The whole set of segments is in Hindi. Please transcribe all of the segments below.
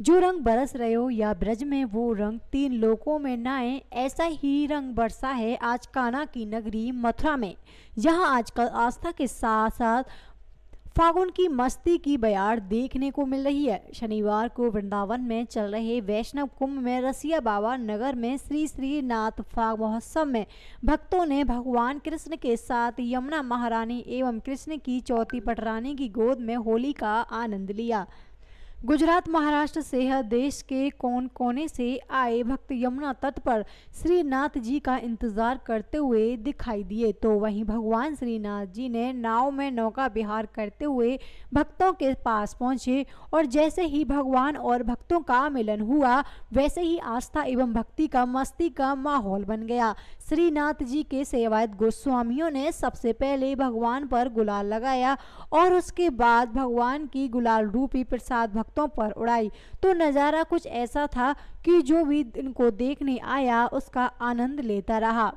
जो रंग बरस रहे हो या ब्रज में वो रंग तीन लोकों में नाए, ऐसा ही रंग बरसा है आज कान्हा की नगरी मथुरा में। यहाँ आजकल आस्था के साथ साथ फागुन की मस्ती की बयार देखने को मिल रही है। शनिवार को वृंदावन में चल रहे वैष्णव कुंभ में रसिया बाबा नगर में श्री श्रीनाथ फाग महोत्सव में भक्तों ने भगवान कृष्ण के साथ यमुना महारानी एवं कृष्ण की चौथी पटरानी की गोद में होली का आनंद लिया। गुजरात, महाराष्ट्र सहित देश के कोने कोने से आए भक्त यमुना तट पर श्रीनाथ जी का इंतजार करते हुए दिखाई दिए, तो वहीं भगवान श्रीनाथ जी ने नाव में नौका विहार करते हुए भक्तों के पास पहुंचे और जैसे ही भगवान और भक्तों का मिलन हुआ, वैसे ही आस्था एवं भक्ति का मस्ती का माहौल बन गया। श्रीनाथ जी के सेवायत गोस्वामियों ने सबसे पहले भगवान पर गुलाल लगाया और उसके बाद भगवान की गुलाल रूपी प्रसाद भक्तों पर उड़ाई। तो नज़ारा कुछ ऐसा था कि जो भी इनको देखने आया उसका आनंद लेता रहा।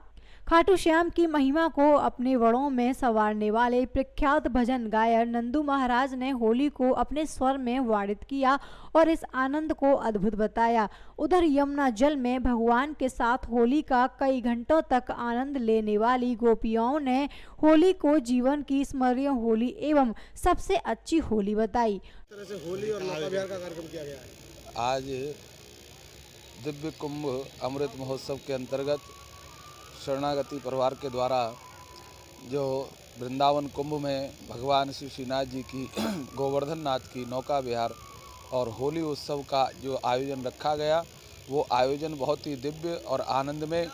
खाटू श्याम की महिमा को अपने वड़ों में संवारने वाले प्रख्यात भजन गायक नंदू महाराज ने होली को अपने स्वर में वारित किया और इस आनंद को अद्भुत बताया। उधर यमुना जल में भगवान के साथ होली का कई घंटों तक आनंद लेने वाली गोपियों ने होली को जीवन की स्मरणीय होली एवं सबसे अच्छी होली बताई। तरह से होली और नौका विहार का कार्यक्रम किया गया है। आज दिव्य कुंभ अमृत महोत्सव के अंतर्गत शरणागति परिवार के द्वारा जो वृंदावन कुंभ में भगवान श्री श्रीनाथ जी की गोवर्धन नाथ की नौका विहार और होली उत्सव का जो आयोजन रखा गया, वो आयोजन बहुत ही दिव्य और आनंदमय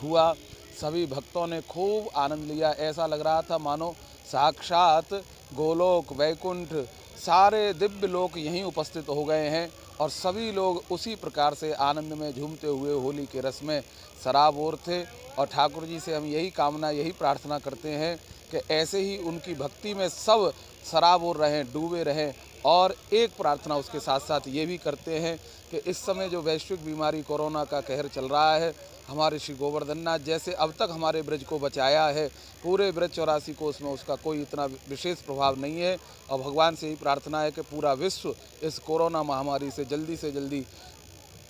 हुआ। सभी भक्तों ने खूब आनंद लिया। ऐसा लग रहा था मानो साक्षात गोलोक वैकुंठ सारे दिव्य लोक यहीं उपस्थित हो गए हैं और सभी लोग उसी प्रकार से आनंद में झूमते हुए होली के रस में सराबोर थे। और ठाकुर जी से हम यही कामना, यही प्रार्थना करते हैं कि ऐसे ही उनकी भक्ति में सब सराबोर रहें, डूबे रहें। और एक प्रार्थना उसके साथ साथ ये भी करते हैं कि इस समय जो वैश्विक बीमारी कोरोना का कहर चल रहा है, हमारे श्री गोवर्धन नाथ जैसे अब तक हमारे ब्रज को बचाया है, पूरे ब्रज 84 को उसमें उसका कोई इतना विशेष प्रभाव नहीं है। और भगवान से ही प्रार्थना है कि पूरा विश्व इस कोरोना महामारी से जल्दी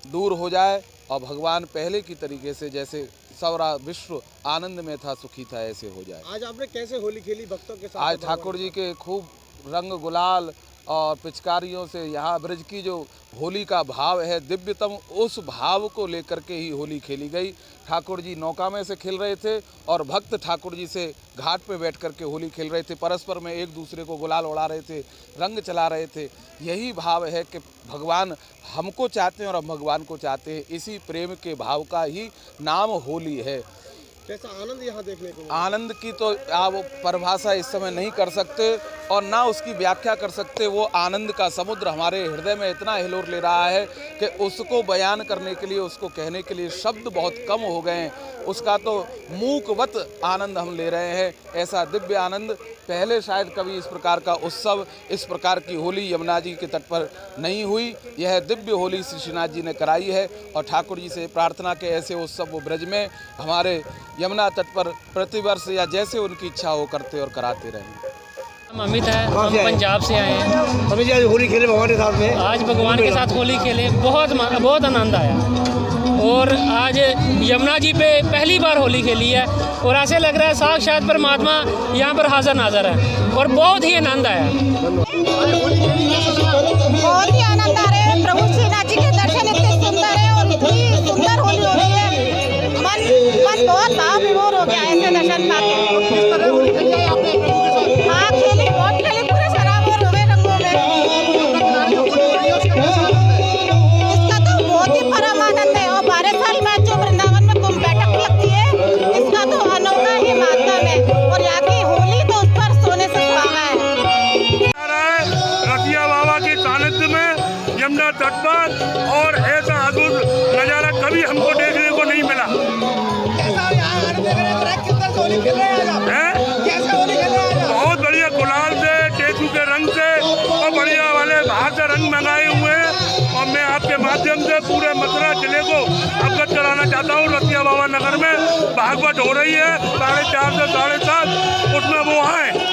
दूर हो जाए और भगवान पहले की तरीके से जैसे सारा विश्व आनंद में था, सुखी था, ऐसे हो जाए। आज आपने कैसे होली खेली भक्तों के साथ? आज ठाकुर जी के खूब रंग गुलाल और पिचकारियों से यहाँ ब्रज की जो होली का भाव है दिव्यतम, उस भाव को लेकर के ही होली खेली गई। ठाकुर जी नौका में से खेल रहे थे और भक्त ठाकुर जी से घाट पे बैठ कर के होली खेल रहे थे, परस्पर में एक दूसरे को गुलाल उड़ा रहे थे, रंग चला रहे थे। यही भाव है कि भगवान हमको चाहते हैं और हम भगवान को चाहते हैं। इसी प्रेम के भाव का ही नाम होली है। कैसा आनंद यहाँ देखने को? आनंद की तो आप परिभाषा इस समय नहीं कर सकते और ना उसकी व्याख्या कर सकते। वो आनंद का समुद्र हमारे हृदय में इतना हिलोर ले रहा है कि उसको बयान करने के लिए, उसको कहने के लिए शब्द बहुत कम हो गए हैं। उसका तो मूकवत आनंद हम ले रहे हैं। ऐसा दिव्य आनंद पहले शायद कभी इस प्रकार का उत्सव, इस प्रकार की होली यमुना जी के तट पर नहीं हुई। यह दिव्य होली श्री श्रीनाथ जी ने कराई है और ठाकुर जी से प्रार्थना के ऐसे उत्सव वो ब्रज में हमारे यमुना तट पर प्रतिवर्ष या जैसे उनकी इच्छा हो करते और कराते रहें। हम अमित है, हम पंजाब से आए हैं। अमित जी आज होली खेले भगवान के साथ में? आज भगवान के साथ होली खेले, बहुत आनंद आया। और आज यमुना जी पे पहली बार होली खेली है और ऐसे लग रहा है साक्षात परमात्मा यहाँ पर हाजिर नाजर है और बहुत ही आनंद आया। बहुत ही आनंद आ रहा है। प्रभु श्रीनाथ जी के दर्शन इतने सुंदर है और इतनी सुंदर होली हो रही है, मन बहुत भाव विभोर हो गया ऐसे दर्शन पाके। हाँ खेली, बहुत खेली, पूरे सराबोर हो गए रंगों में। इसका तो बहुत ही परम आनंद है और 12 साल में जो वृंदावन में कुंभ बैठक लगती है, इसका तो अनोखा ही माध्यम है और यहाँ की होली तो उस पर सोने से सुहागा है। रसिया बाबा के सानिध्य में यमुना तट पर और ऐसा अद्भुत नजारा कभी हमको रंग मंगाए हुए हैं और मैं आपके माध्यम से पूरे मथुरा जिले को अवगत कराना चाहता हूँ। रतिया बाबा नगर में भागवत हो रही है 4:30 से 7:30, उसमें वो आए